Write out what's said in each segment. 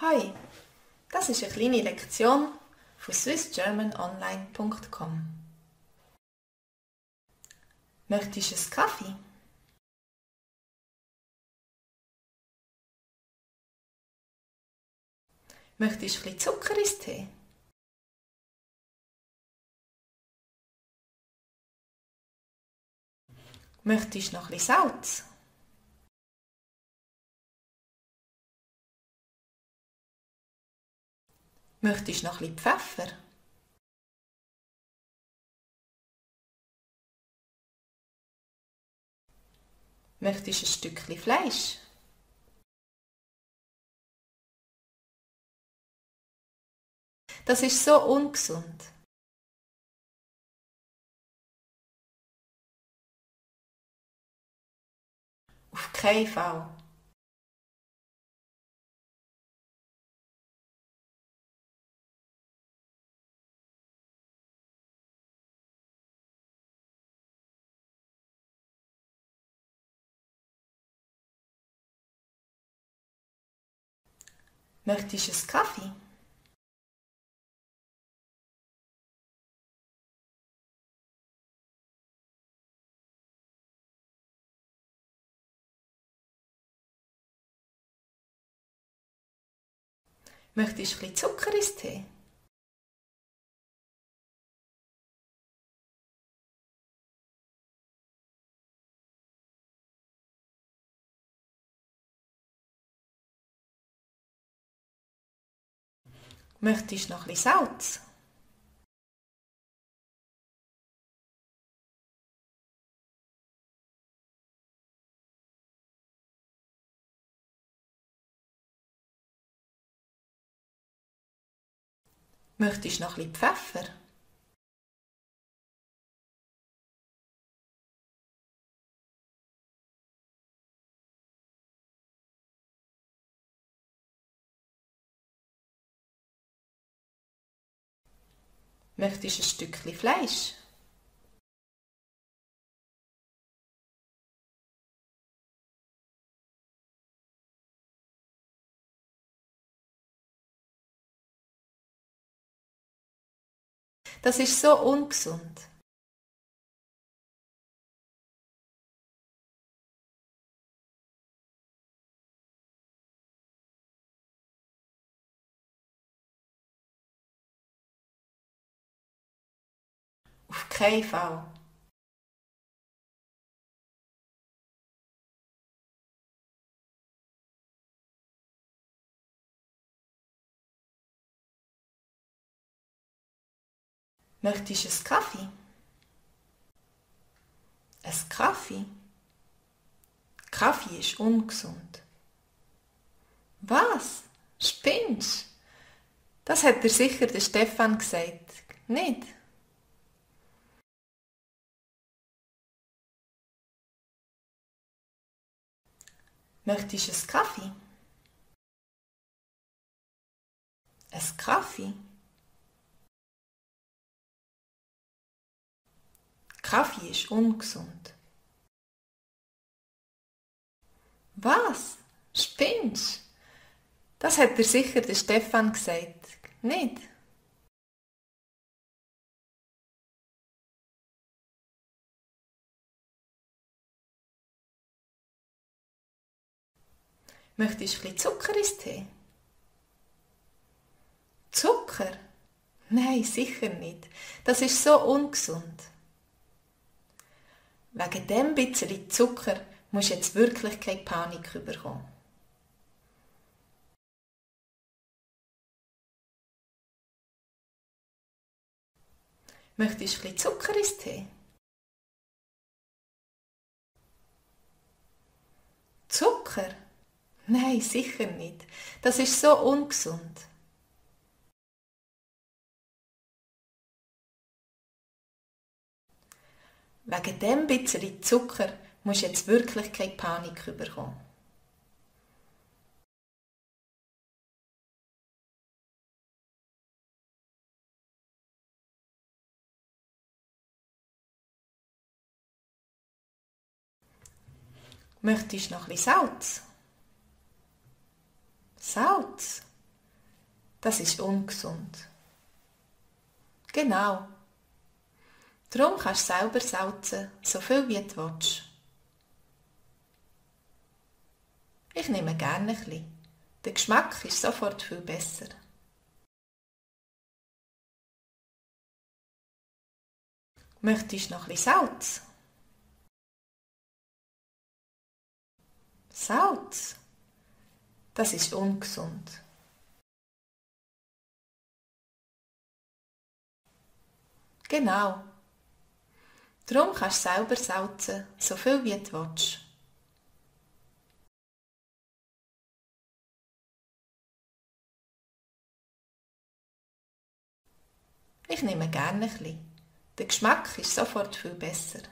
Hi, das ist eine kleine Lektion von swissgermanonline.com. Möchtest du einen Kaffee? Möchtest du ein bisschen Zucker ins Tee? Möchtest du noch ein bisschen Salz? Möchtest du noch ein bisschen Pfeffer? Möchtest du ein Stückchen Fleisch? Das ist so ungesund. Auf keinen Fall. Möchtest du einen Kaffee? Möchtest du ein bisschen Zucker ins Tee? Möchtest du noch ein bisschen Salz? Möchtest du noch ein bisschen Pfeffer? Möchtest du ein Stückchen Fleisch? Das ist so ungesund. Auf keinen Fall. Möchtest du einen Kaffee? Ein Kaffee? Kaffee ist ungesund. Was? Spinnst? Das hat dir sicher der Stefan gesagt, nicht? Möchtest du einen Kaffee? Ein Kaffee? Kaffee ist ungesund. Was? Spinnst? Das hat dir sicher der Stefan gesagt, nicht? Möchtest du ein bisschen Zucker ins Tee? Zucker? Nein, sicher nicht. Das ist so ungesund. Wegen dem bisschen Zucker musst du jetzt wirklich keine Panik bekommen. Möchtest du ein bisschen Zucker ins Tee? Zucker? Nein, sicher nicht. Das ist so ungesund. Wegen dem bisschen Zucker musst du jetzt wirklich keine Panik bekommen. Möchtest du noch ein bisschen Salz? Salz? Das ist ungesund. Genau. Darum kannst du selber salzen, so viel wie du willst. Ich nehme gerne ein bisschen. Der Geschmack ist sofort viel besser. Möchtest du noch ein bisschen Salz? Salz? Das ist ungesund. Genau. Darum kannst du selber salzen, so viel wie du willst. Ich nehme gerne ein bisschen. Der Geschmack ist sofort viel besser.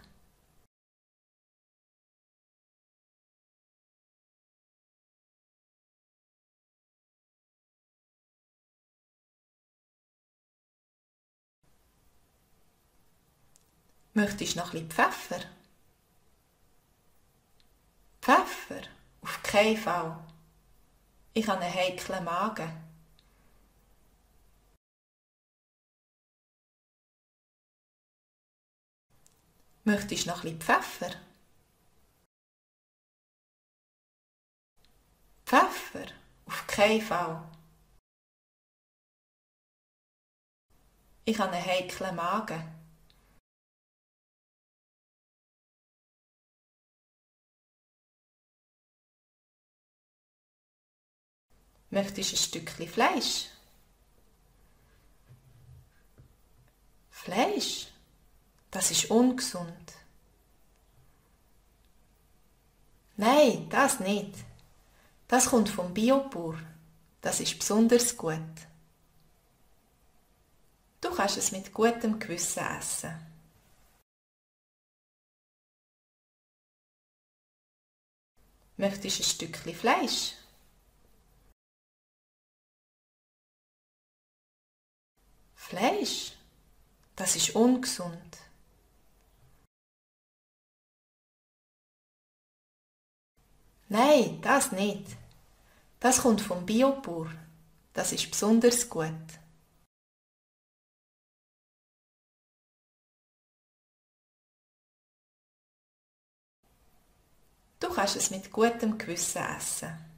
Möchtest du noch ein bisschen Pfeffer? Pfeffer? Auf keinen Fall. Ich habe einen heiklen Magen. Möchtest du noch ein bisschen Pfeffer? Pfeffer? Auf keinen Fall. Ich habe einen heiklen Magen. Möchtest du ein Stückchen Fleisch? Fleisch? Das ist ungesund. Nein, das nicht. Das kommt vom Biobauer. Das ist besonders gut. Du kannst es mit gutem Gewissen essen. Möchtest du ein Stückchen Fleisch? Fleisch? Das ist ungesund. Nein, das nicht. Das kommt vom Biobauer. Das ist besonders gut. Du kannst es mit gutem Gewissen essen.